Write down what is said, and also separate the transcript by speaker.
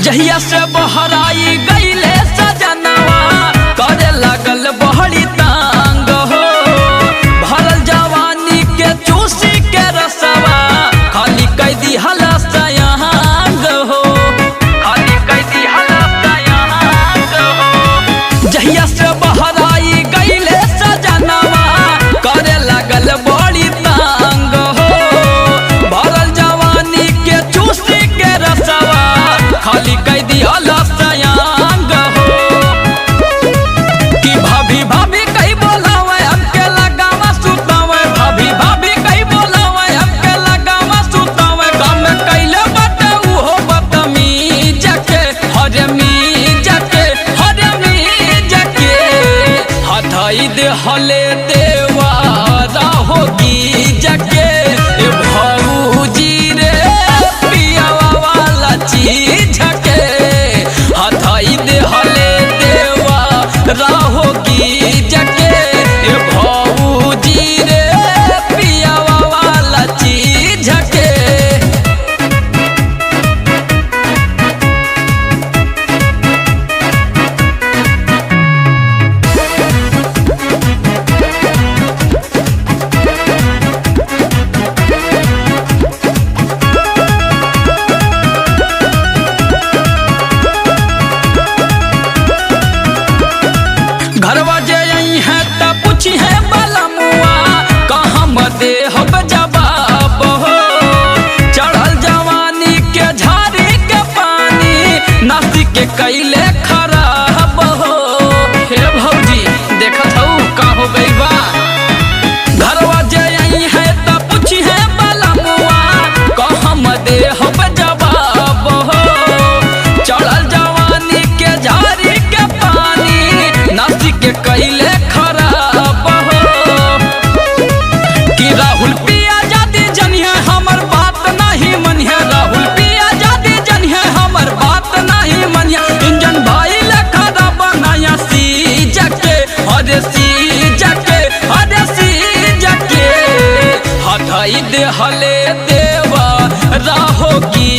Speaker 1: जहिया से बहराई गईले सजनवा करे लगल बहरी तांग हो। भरल जवानी के चूसी के रसवा खाली कैदी हलस यांग हो, खाली कैदी हलस यांग हो। जहिया से बहराई गईले सजनवा करे लगल बहरी तांग हो। भरल जवानी के चूसी के रसवा खाली कैदी हलस यांग हो। कि भाभी भाभी कही बोलावे हमके लगावा सुतावे, भाभी भाभी कही बोलावे हमके लगावा सुतावे। काम कैले बाटे उहो बदतमीज के, हरे मीज के, हरे मीज के। हथाई दे हले देवा होगी जके भौजी रे पियावा वाला चीज के। हथाई दे हले देवा होगी जके भौजी रे पियावा वाला चीज के। घरवा जे आई है त पूछी है बलमुआ कहाँ मदे हम जवाब हो। चढ़ल जवानी के झाड़ी के पानी नासी के कैले खराब हो। हे भौजी देखत हूँ का हो गई बा। घरवा जे आई है त पूछी है बलमुआ कहाँ मदे हम जवाब हो। चढ़ल जवानी के झाड़ी के पानी नासी के कैले खराब हो। कि राहुल पिया जादी जनिए हमर बात नहीं मनिए, राहुल पिया जादी जनिए हमर बात नहीं मनिए। इंजन भाई लेखा बनाया सीज के, हरे सीज के, हरे सीज के। हथाई दे हले देवा राहो की